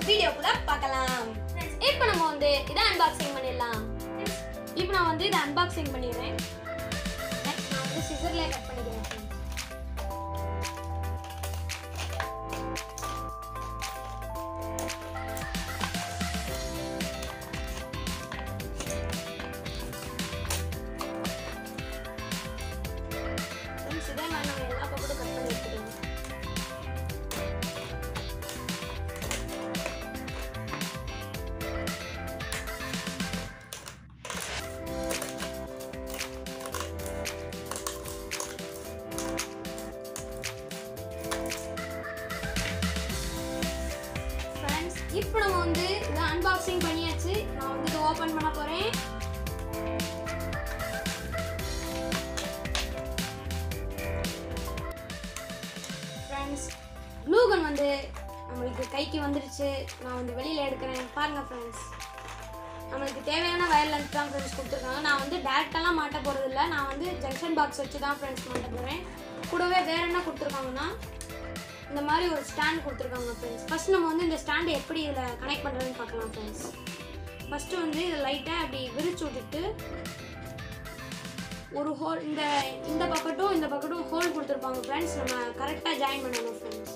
வீடியோக்குள்ள பார்க்கலாம். இப்போ நம்ம வந்து இத அன்பாக்சிங் பண்ணிடலாம். இப்போ நான் வந்து இத அன்பாக்சிங் பண்ணிடுறேன். நெக்ஸ்ட் நான் வந்து சிசர்ல கட் பண்ணிக்கிறேன். இதே மாதிரி நம்ம எல்லா பக்கமும் கட் பண்ணி எடுத்துக்கலாம். ஃப்ரெண்ட்ஸ், இப்போ நம்ம வந்து இத அன்பாக்சிங் பண்ணியாச்சு. நான் வந்து இத ஓபன் பண்ண போறேன். க்ளூ கன் வந்து நம்மளுக்கு கைக்கு வந்துருச்சு. நான் வந்து வெளியில எடுக்கிறேன். பாருங்க ஃப்ரெண்ட்ஸ், நம்மளுக்கு தேவையான வயர் லென்த் தான் ஃப்ரெண்ட்ஸ் கொடுத்துருக்காங்க. நான் வந்து டேரெக்டாலாம் மாட்ட போகிறது இல்லை. நான் வந்து ஜங்ஷன் பாக்ஸ் வச்சு தான் ஃப்ரெண்ட்ஸ் மாட்ட போகிறேன். கூடவே வேறு என்ன கொடுத்துருக்காங்கன்னா இந்த மாதிரி ஒரு ஸ்டாண்ட் கொடுத்துருக்காங்க ஃப்ரெண்ட்ஸ். ஃபஸ்ட் நம்ம வந்து இந்த ஸ்டாண்டை எப்படி இதில் கனெக்ட் பண்ணுறதுன்னு பார்க்கலாம் ஃப்ரெண்ட்ஸ். ஃபஸ்ட்டு வந்து இதை லைட்டாக அப்படி விரிச்சு விட்டுட்டு ஒரு ஹோல் இந்த பக்கட்டும் ஹோல் கொடுத்துருப்பாங்க ஃப்ரெண்ட்ஸ். நம்ம கரெக்டாக ஜாயின் பண்ணணும் ஃப்ரெண்ட்ஸ்.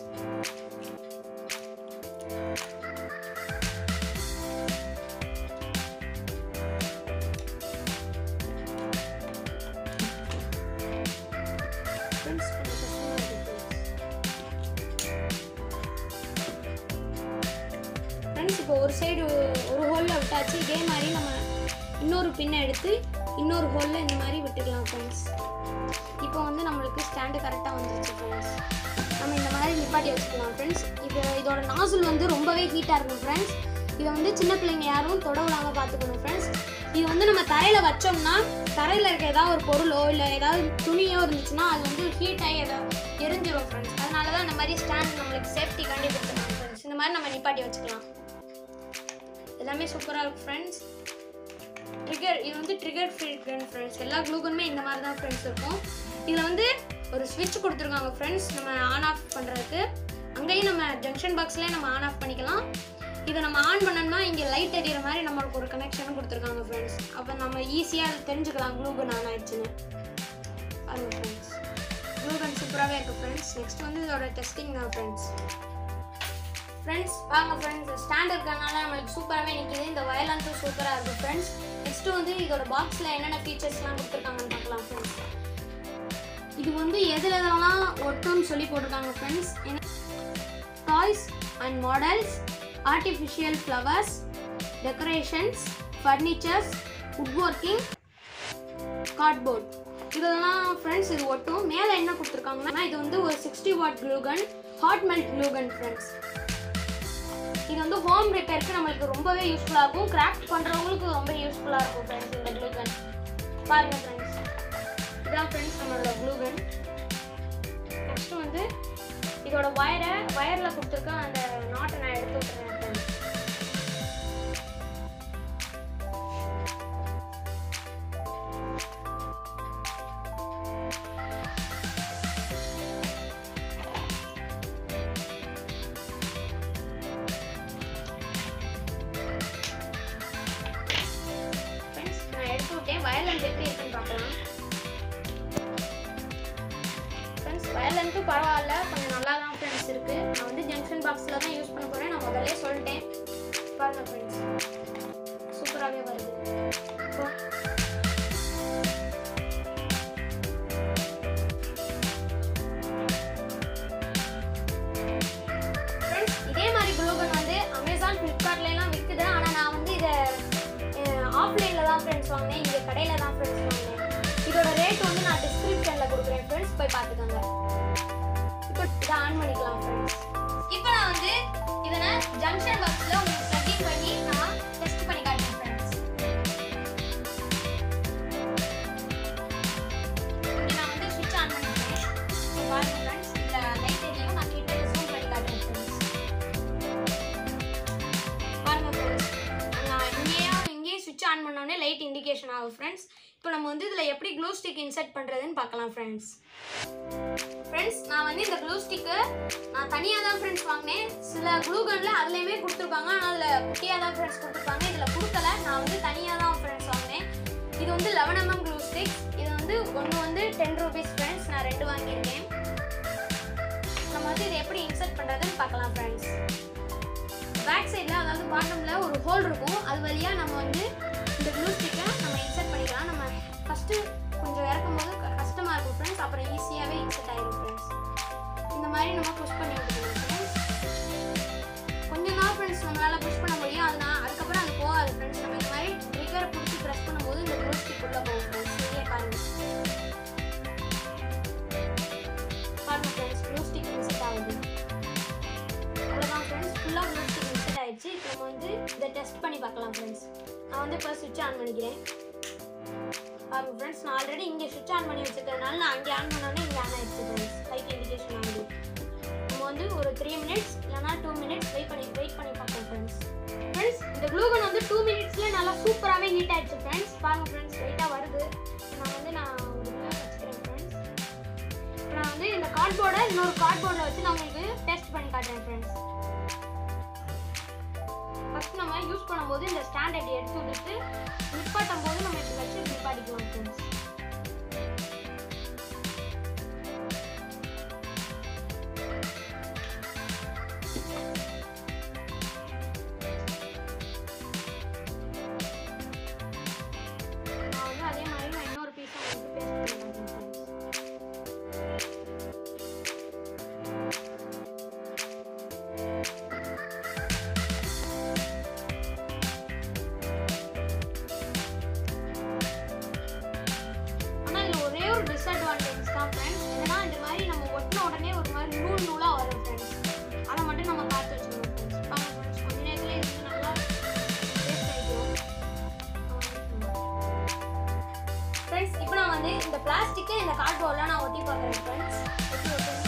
ஃப்ரெண்ட்ஸ், இப்போ ஒரு சைடு ஒரு ஹோலில் விட்டாச்சு. இதே மாதிரி நம்ம இன்னொரு பின்னை எடுத்து இன்னொரு ஹோலில் இந்த மாதிரி விட்டுக்கலாம் ஃப்ரெண்ட்ஸ். இப்போ வந்து நம்மளுக்கு ஸ்டாண்டு கரெக்டாக வந்துருச்சு ஃப்ரெண்ட்ஸ். நம்ம இந்த மாதிரி நிப்பாட்டி வச்சுக்கலாம் ஃப்ரெண்ட்ஸ். இதோட நாசில் வந்து ரொம்பவே ஹீட்டாக இருக்கும் ஃப்ரெண்ட்ஸ். இதை வந்து சின்ன பிள்ளைங்க யாரும் தொட விடாமல் பார்த்துக்கணும் ஃப்ரெண்ட்ஸ். இது வந்து நம்ம தரையில் வச்சோம்னா தரையில் இருக்க ஏதாவது ஒரு பொருளோ இல்லை ஏதாவது துணியோ இருந்துச்சுன்னா அது வந்து ஹீட் ஆகி ஏதாவது எரிஞ்சிடும் ஃப்ரெண்ட்ஸ். அதனால தான் இந்த மாதிரி ஸ்டாண்ட் நம்மளுக்கு சேஃப்டி காண்டி கொடுத்துருக்காங்க ஃப்ரெண்ட்ஸ். இந்த மாதிரி நம்ம நிப்பாட்டி வச்சுக்கலாம். எல்லாமே சூப்பராக இருக்கும் ஃப்ரெண்ட்ஸ். இது வந்து ட்ரிகர் ஃப்ரீ கன் ஃப்ரெண்ட்ஸ். எல்லா க்ளூ கன்னுமே இந்த மாதிரி தான் ஃப்ரெண்ட்ஸ் இருக்கும். இதில் வந்து ஒரு ஸ்விட்ச் கொடுத்துருக்காங்க ஃப்ரெண்ட்ஸ், நம்ம ஆன் ஆஃப் பண்ணுறதுக்கு. அங்கேயும் நம்ம ஜங்ஷன் பாக்ஸ்லேயே நம்ம ஆன் ஆஃப் பண்ணிக்கலாம். இதை நம்ம ஆன் பண்ணோம்னா இங்கே லைட் எரியிற மாதிரி நம்மளுக்கு ஒரு கனெக்ஷனும் கொடுத்துருக்காங்க ஃப்ரெண்ட்ஸ். அப்போ நம்ம ஈஸியாக தெரிஞ்சுக்கலாம் க்ளூ கன் ஆன் ஆயிடுச்சுன்னு. பாருங்க ஃப்ரெண்ட்ஸ், க்ளூ கன் சூப்பராகவே இருக்குது ஃப்ரெண்ட்ஸ். நெக்ஸ்ட் வந்து இதோட டெஸ்டிங் தான் ஃப்ரெண்ட்ஸ். ஃப்ரெண்ட்ஸ் வாங்க ஃப்ரெண்ட்ஸ், ஸ்டாண்ட் இருக்கனால நம்மளுக்கு சூப்பராகவே நிற்கிது. இந்த வயர் லென்த்தும் சூப்பராக இருக்குது ஃப்ரெண்ட்ஸ். நெக்ஸ்ட்டு வந்து இதோட பாக்ஸில் என்னென்ன ஃபீச்சர்ஸ்லாம் கொடுத்துருக்காங்கன்னு பார்க்கலாம் ஃப்ரெண்ட்ஸ். இது வந்து எதுலலாம் ஒட்டும்னு சொல்லி போட்டிருக்காங்க friends. Toys and models, artificial flowers, decorations, furnitures, wood working, cardboard, இதெல்லாம் ஃப்ரெண்ட்ஸ் இது ஒட்டும். மேலே என்ன கொடுத்துருக்காங்கன்னா இது வந்து ஒரு 60 watt glue gun, hot melt glue gun friends. இது வந்து ஹோம் ரிப்பேருக்கு நம்மளுக்கு ரொம்பவே யூஸ்ஃபுல்லாக இருக்கும். கிராஃப்ட் பண்ணுறவங்களுக்கு ரொம்ப யூஸ்ஃபுல்லாக இருக்கும் ஃப்ரெண்ட்ஸ் இந்த க்ளூ கன். பாருங்கள் ஃப்ரெண்ட்ஸ், இதான் ஃப்ரெண்ட்ஸ் நம்மளோட க்ளூ கன். நெக்ஸ்ட்டு வந்து இதோட வயரில் கொடுத்துருக்க அந்த நாட்டை நான் எடுத்து விட்டுறேன் ஃப்ரெண்ட்ஸ். வயர் லென்த் எப்படி இருக்குன்னு பார்க்கலாம் ஃப்ரெண்ட்ஸ். வயர் லென்த்தும் பரவாயில்ல, கொஞ்சம் நல்லா தான் ஃப்ரெண்ட்ஸ் இருக்குது. நான் வந்து ஜங்ஷன் பாக்ஸில் தான் யூஸ் பண்ண போகிறேன். நான் முதல்ல சொல்லிட்டேன். பாருங்க ஃப்ரெண்ட்ஸ், சூப்பராகவே வருது. ஃப்ரெண்ட்ஸ், இதே மாதிரி க்ளூ கன் வந்து அமேசான், ஃப்ளிப்கார்ட்லாம் விற்குது. ஆனால் நான் வந்து இதை ஆஃப்லைனில் தான் ஃப்ரெண்ட்ஸ் வாங்கினேன். இங்கே கடையில் தான் ஃப்ரெண்ட்ஸ் வாங்கினேன். இதோட ரேட் வந்து நான் டிஸ்கிரிப்ஷனில் கொடுக்குறேன் ஃப்ரெண்ட்ஸ், போய் பார்த்துக்கோங்க. இப்போ இதை ஆன் பண்ணிக்கலாம் ஃப்ரெண்ட்ஸ். இப்போ நான் வந்து இதை ஜங்ஷன் பாக்ஸில் உங்களுக்கு ப்ளக்கிங் பண்ணி நான் டெஸ்ட் பண்ணி காட்டுறேன் ஃப்ரெண்ட்ஸ். இங்கே நான் வந்து ஸ்விட்ச் ஆன் பண்ணிக்கிறேன். பாருங்கள் ஃப்ரெண்ட்ஸ், இதில் லைட் எரியும். நான் கிட்ட ஜூம் பண்ணி காட்டுறேன் ஃப்ரெண்ட்ஸ். பாருங்கள் ஃப்ரெண்ட்ஸ், நான் இங்கேயே ஸ்விட்ச் ஆன் பண்ணோடனே லைட் இண்டிகேஷன் ஆகும் ஃப்ரெண்ட்ஸ். இப்போ நம்ம வந்து இதில் எப்படி க்ளூ ஸ்டிக் இன்சர்ட் பண்ணுறதுன்னு பார்க்கலாம் ஃப்ரெண்ட்ஸ். நான் வந்து இந்த க்ளூ க்ளூ ஸ்டிக்கு நான் தனியாக தான் ஃப்ரெண்ட்ஸ் வாங்கினேன். சில க்ளூ கனில் அதுலேயுமே கொடுத்துருப்பாங்க, ஆனால் அதில் குட்டியாக தான் ஃப்ரெண்ட்ஸ் கொடுத்துருப்பாங்க. இதில் கொடுக்கல, நான் வந்து தனியாக தான் ஃப்ரெண்ட்ஸ் வாங்கினேன். இது வந்து 11 mm க்ளூ ஸ்டிக்ஸ். இது வந்து ஒன்று வந்து 10 rupees ஃப்ரெண்ட்ஸ். நான் 2 வாங்கியிருக்கேன். நம்ம வந்து இதை எப்படி இன்சர்ட் பண்ணுறதுன்னு பார்க்கலாம் ஃப்ரெண்ட்ஸ். பேக் சைடில் அதாவது பாட்டமில் ஒரு ஹோல் இருக்கும், அது வழியாக நம்ம வந்து இந்த க்ளூ ஸ்டிக்கை நம்ம இன்சர்ட் பண்ணிக்கலாம். நம்ம ஃபஸ்ட்டு கொஞ்சம் இறக்கும் போது கஷ்டமாக இருக்கும் ஃப்ரெண்ட்ஸ், அப்புறம் ஈஸியாகவே இன்சர்ட் ஆகிடும் ஃப்ரெண்ட்ஸ். இந்த மாதிரி நம்ம புஷ் பண்ணி விட்டுக்கணும் ஃப்ரெண்ட்ஸ். கொஞ்சம் தான் ஃப்ரெண்ட்ஸ் நம்மளால் புஷ் பண்ண முடியும், அதுக்கப்புறம் அது போகாது ஃப்ரெண்ட்ஸ். நம்ம இந்த மாதிரி ட்ரிகரை பிடிச்சி ப்ரெஸ் பண்ணும்போது இந்த க்ளூ ஸ்டிக் உள்ளே போகும் ஃப்ரெண்ட்ஸ். சரியா பாருங்கள் ஃப்ரெண்ட்ஸ், க்ளூ ஸ்டிக் இன்சர்ட் ஆகுது. அவ்வளோதான் ஃப்ரெண்ட்ஸ், ஃபுல்லாக க்ளூ ஸ்டிக் இன்சர்ட் ஆகிடுச்சு. இப்போ நம்ம வந்து இதை டெஸ்ட் பண்ணி பார்க்கலாம் ஃப்ரெண்ட்ஸ். நான் வந்து இப்போ சுவிட்ச் ஆன் பண்ணிக்கிறேன். பாருங்க ஃப்ரெண்ட்ஸ், நான் ஆல்ரெடி இங்கே சுவிட்ச் ஆன் பண்ணி வச்சுருக்கிறதுனால நான் அங்கே ஆன் பண்ணோன்னே இங்கே ஆன் ஆகிடுச்சு ஃப்ரெண்ட்ஸ். லைட் இண்டிகேஷன் ஆகுது. நம்ம வந்து ஒரு 3 minutes இல்லைனா 2 minutes வெயிட் பண்ணி பார்ப்போம் ஃப்ரெண்ட்ஸ். ஃப்ரெண்ட்ஸ், இந்த க்ளூ கன் வந்து 2 minutesல நல்லா சூப்பராகவே ஹீட் ஆகிடுச்சு ஃப்ரெண்ட்ஸ். பாருங்கள் ஃப்ரெண்ட்ஸ், லைட்டாக வருது. நான் வச்சுக்கிறேன் ஃப்ரெண்ட்ஸ். இப்போ நான் வந்து இந்த கார்ட்போர்டை இன்னொரு கார்ட்போர்டில் வச்சு நான் உங்களுக்கு டெஸ்ட் பண்ணி காட்டுறேன் ஃப்ரெண்ட்ஸ். ஃபஸ்ட் நம்ம யூஸ் பண்ணும்போது இந்த ஸ்டாண்ட் இப்படி எடுத்து விட்டுட்டு நிப்பாட்டும் போது நம்ம இப்படி வச்சு நிப்பாட்டிக்கலாம் ஃப்ரெண்ட்ஸ். நான் வந்து அதே மாதிரி நான் இன்னொரு பீஸை வந்து பேஸ்ட் பண்ணி காட்டுறேன் ஃப்ரெண்ட்ஸ். டிஸ்அட்வான்டேஜ் தான் ஃப்ரெண்ட்ஸ். என்னன்னா இந்த மாதிரி நம்ம ஒட்டின உடனே ஒரு மாதிரி நூலாக வரும் ஃப்ரெண்ட்ஸ். அதை மட்டும் நம்ம பார்த்து வச்சுக்கணும் ஃப்ரெண்ட்ஸ். பாருங்க ஃப்ரெண்ட்ஸ், கொஞ்ச நேரத்தில் இது நல்லா வேஸ்ட் ஆகிடும் ஃப்ரெண்ட்ஸ். இப்போ நான் வந்து இந்த பிளாஸ்டிக்கை இந்த கார்ட்போர்டில் நான் ஒட்டி பார்க்குறேன் ஃப்ரெண்ட்ஸ். எப்படி ஒட்டுன்னு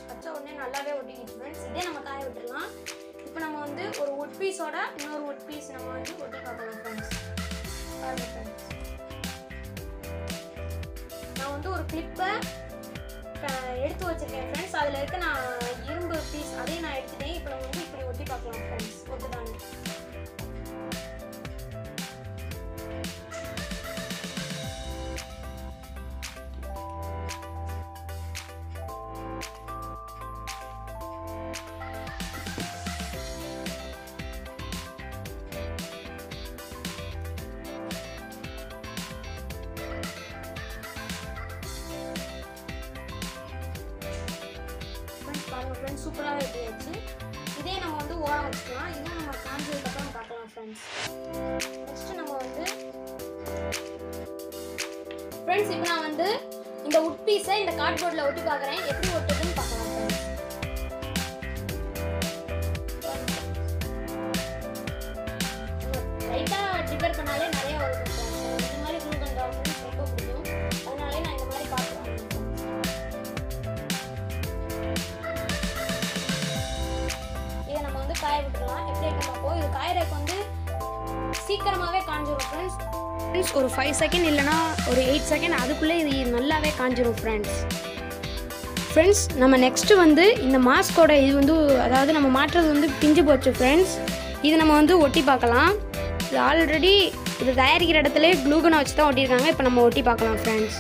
பச்சை உடனே நல்லாவே ஒட்டிக்கிச்சு ஃப்ரெண்ட்ஸ். இதே நம்ம காய விட்டுடலாம். இப்போ நம்ம வந்து ஒரு வுட் பீஸோட இன்னொரு வுட் பீஸ் நம்ம வந்து ஒட்டி பார்க்கலாம் ஃப்ரெண்ட்ஸ். பாருங்க ஃப்ரெண்ட்ஸ், நான் வந்து ஒரு கிளிப்பை எடுத்து வச்சிருக்கேன் ஃப்ரெண்ட்ஸ். அதில் இருக்க நான் இரும்பு பீஸ் அதையும் நான் எடுத்துட்டேன். இப்போ நம்ம வந்து இப்படி ஒட்டி பார்க்கலாம் ஃப்ரெண்ட்ஸ். ஒட்டுதானே பாருங்க ஃப்ரெண்ட்ஸ், சூப்பராகவே எடுத்து இதே நம்ம வந்து ஓரம் வச்சுக்கலாம். இதுவும் நம்ம காஞ்சதுக்கப்புறம் பார்க்கலாம் ஃப்ரெண்ட்ஸ். நெக்ஸ்ட்டு நம்ம வந்து ஃப்ரெண்ட்ஸ், இப்போ நான் வந்து இந்த வுட் பீஸை இந்த கார்ட்போர்டில் ஒட்டி பார்க்குறேன். எப்படி ஒட்டுதுன்னு பார்க்கலாம் ஃப்ரெண்ட்ஸ். லைட்டாக ட்ரிகர் பண்ணாலே நிறைய வரும் ஃப்ரெண்ட்ஸ். இந்த மாதிரி க்ளூ கன் தான் ஃப்ரெண்ட்ஸ் ரொம்ப பிடிக்கும். அதனாலே நான் இந்த மாதிரி பார்க்குறேன். காய விட்டுலாம். எப்படி இருக்கோ இது காயறதுக்கு வந்து சீக்கிரமாகவே காஞ்சிரும் ஃப்ரெண்ட்ஸ். ஒரு 5 செகண்ட் இல்லைனா ஒரு 8 செகண்ட் அதுக்குள்ளே இது நல்லாவே காஞ்சிரும் ஃப்ரெண்ட்ஸ். நம்ம நெக்ஸ்ட்டு வந்து இந்த மாஸ்கோட இது வந்து அதாவது நம்ம மாட்டுறது வந்து பிஞ்சு போச்சு ஃப்ரெண்ட்ஸ். இது நம்ம வந்து ஒட்டி பார்க்கலாம். இது ஆல்ரெடி இது தயாரிக்கிற இடத்துல க்ளூகனை வச்சு தான் ஒட்டியிருக்காங்க. இப்போ நம்ம ஒட்டி பார்க்கலாம் ஃப்ரெண்ட்ஸ்.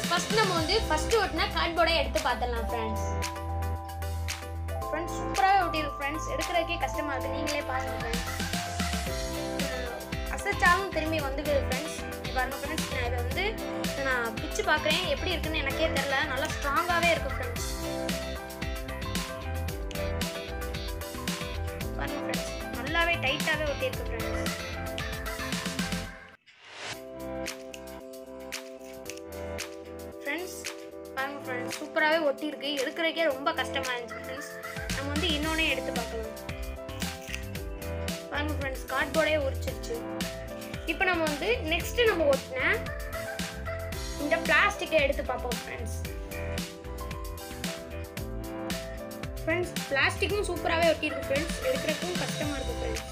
ஃபர்ஸ்ட் நம்ம வந்து ஃபர்ஸ்ட் ஒட்டினா கார்ட்போர்டை எடுத்து பார்த்துடலாம் ஃப்ரெண்ட்ஸ். சூப்பராகவே ஒட்டியிருக்கு ஃப்ரெண்ட்ஸ். எடுக்கிறதுக்கே கஷ்டமாக இருக்குது. நீங்களே பாருங்கள் ஃப்ரெண்ட்ஸ். அசைச்சாலும் திரும்பி வந்துடுது ஃப்ரெண்ட்ஸ். பாருங்கள் ஃப்ரெண்ட்ஸ், நான் இதை வந்து நான் பிச்சு பார்க்குறேன் எப்படி இருக்குன்னு எனக்கே தெரில. நல்லா ஸ்ட்ராங்காகவே இருக்குது ஃப்ரெண்ட்ஸ். டைட்டாகவே ஒட்டியிருக்கு ஃப்ரெண்ட்ஸ். ஃப்ரெண்ட்ஸ் பாருங்கள் ஃப்ரெண்ட்ஸ், சூப்பராகவே ஒட்டியிருக்கு. எடுக்கிறதுக்கே ரொம்ப கஷ்டமாக இருந்துச்சு ஃப்ரெண்ட்ஸ். நம்ம வந்து இன்னொன்னே எடுத்து பார்க்கலாம். பாருங்கள் ஃப்ரெண்ட்ஸ், கார்ட்போர்டே உரிச்சிருச்சு. இப்போ நம்ம வந்து நெக்ஸ்ட்டு நம்ம ஒட்டின இந்த பிளாஸ்டிக்கை எடுத்து பார்ப்போம் ஃப்ரெண்ட்ஸ். ஃப்ரெண்ட்ஸ் பிளாஸ்டிக்கும் சூப்பராகவே ஒட்டியிருக்கு ஃப்ரெண்ட்ஸ். எடுக்கிறதுக்கும் கஷ்டமாக இருக்குது ஃப்ரெண்ட்ஸ்.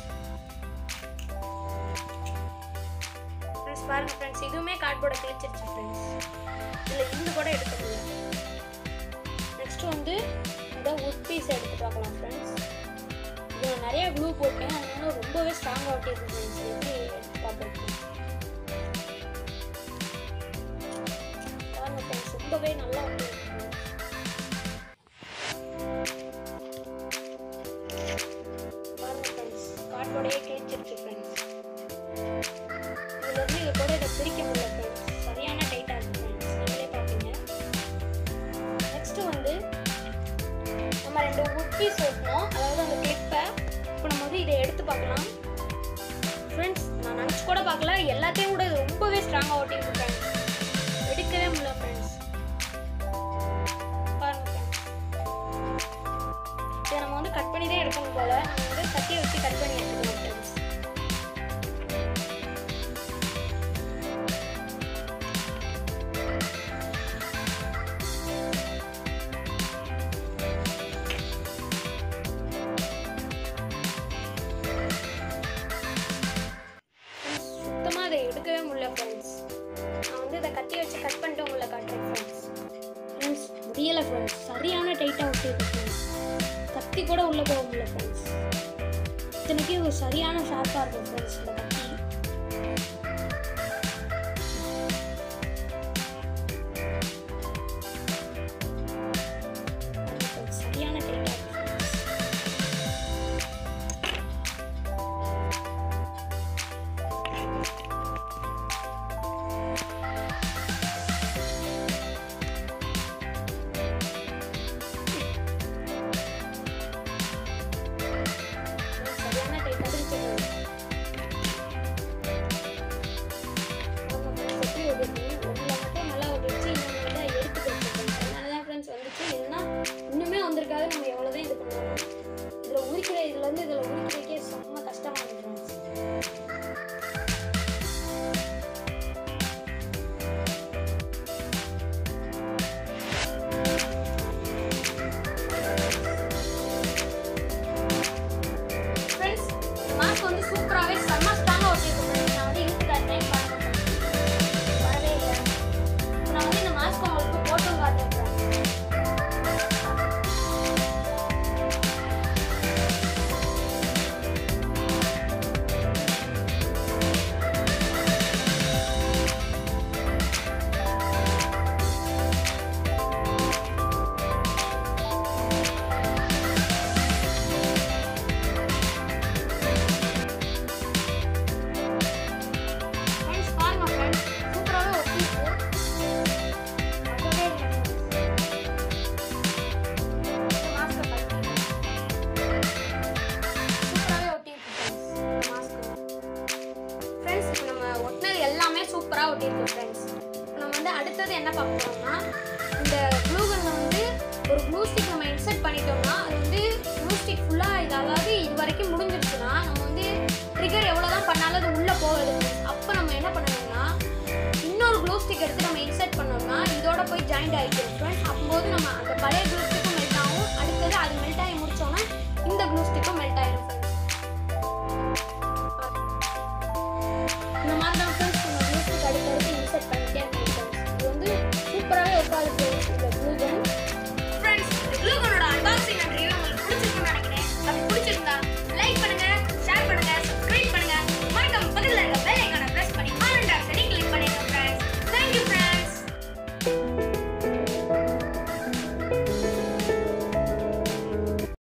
ஃப்ரெண்ட்ஸ் பாருங்கள் ஃப்ரெண்ட்ஸ், இதுவுமே கார்ட்போர்டை கிழிச்சிருச்சு ஃப்ரெண்ட்ஸ். இதில் இருந்து கூட எடுக்க முடியும். நெக்ஸ்ட்டு வந்து இந்த வுட் பீஸ் எடுத்து பார்க்கலாம் ஃப்ரெண்ட்ஸ். இதில் நிறைய க்ளூ போட்டேன், அதனால ரொம்பவே ஸ்ட்ராங்காக ஒட்டியிருக்கு ஃப்ரெண்ட்ஸ். எப்படி எடுத்து பார்ப்போம் பாருங்கள் ஃப்ரெண்ட்ஸ், ரொம்பவே நல்லா ஒட்டியிருக்கு. பாருங்கள் ஃப்ரெண்ட்ஸ், கார்ட்போர்டையே கிழிச்சிருச்சு ஃப்ரெண்ட்ஸ். இதுலேருந்து இது கூட இதை பிரிக்க முடியல ஃப்ரெண்ட்ஸ். சரியான டைட்டாக இருக்குது ஃப்ரெண்ட்ஸ், நீங்களே பார்ப்பீங்க. நெக்ஸ்ட்டு வந்து நம்ம 2 வுட் பீஸ் ஒட்டணும், அதாவது அந்த கிளிப்பை. இப்போ நம்ம வந்து இதை எடுத்து பார்க்கலாம் ஃப்ரெண்ட்ஸ். நான் நினச்சி கூட பார்க்கல, எல்லாத்தையும் கூட இது ரொம்பவே ஸ்ட்ராங்காக ஒட்டியிருக்கு ஃப்ரெண்ட்ஸ். எடுக்கவே முடியல ஃப்ரெண்ட்ஸ். பாருங்கள் ஃப்ரெண்ட்ஸ், இதை நம்ம வந்து கட் பண்ணி தான் எடுக்கணும் போல். நம்ம வந்து கத்தியை வச்சு கட் பண்ணி எடுத்துக்கலாம் ஃப்ரெண்ட்ஸ். சுத்தமாக அதை எடுக்கவே முடியல ஃப்ரெண்ட்ஸ். நான் வந்து இதை கத்தி வச்சு கட் பண்ணிட்டு உங்களை காட்டுறேன் ஃப்ரெண்ட்ஸ். ஃப்ரெண்ட்ஸ் முடியலை ஃப்ரெண்ட்ஸ், சரியான டைட்டாக ஒட்டியிருக்கு ஃப்ரெண்ட்ஸ். கத்தி கூட உள்ளே போக முடியல ஃப்ரெண்ட்ஸ். இத்தனைக்கு ஒரு சரியான ஷார்ப்பாக இருக்கும் ஃப்ரெண்ட்ஸ் இந்த கத்தி. சரியான டைட்டாக இருக்கு ஃப்ரெண்ட்ஸ். இன்னுமே வந்திருக்காது. நம்ம எவ்வளோதான் இது பண்ணுவோம். இதில் உரிக்கிறதுலேருந்து இதில் உரிக்கிறதுக்கே செம்ம கஷ்டமாக இருக்கு ஃப்ரெண்ட்ஸ். ஃப்ரெண்ட்ஸ் மாஸ்க் வந்து சூப்பராகவே செம்ம ஸ்ட்ராங்காக ஒட்டியிருக்கு ஃப்ரெண்ட்ஸ். நான் வந்து இழுத்து காட்டுறேன் பாருங்க. வரவே இல்லை. நான் வந்து இந்த மாஸ்க் உங்களுக்கு போட்டும் காட்டுறேன் ஃப்ரெண்ட்ஸ். சூப்பராக ஒட்டியிருக்கு ஃப்ரெண்ட்ஸ். நம்ம வந்து அடுத்தது என்ன பார்க்க போறோம்னா, இந்த க்ளூ கன்னை வந்து ஒரு க்ளூ ஸ்டிக் நம்ம இன்சர்ட் பண்ணிட்டோம்னா அது வந்து க்ளூ ஸ்டிக் ஃபுல்லாக அதாவது இது வரைக்கும் முடிஞ்சிருச்சுன்னா நம்ம வந்து ட்ரிகர் எவ்வளோ தான் பண்ணாலும் அது உள்ளே போகுது. அப்போ நம்ம என்ன பண்ணணும்னா இன்னொரு க்ளூ ஸ்டிக் எடுத்து நம்ம இன்சர்ட் பண்ணோம்னா இதோட போய் ஜாயிண்ட் ஆகிக்கும் ஃப்ரெண்ட்ஸ். அப்போது நம்ம அந்த பழைய க்ளூ ஸ்டிக்கும் மெல்ட் ஆகும். அடுத்தது அது மெல்ட்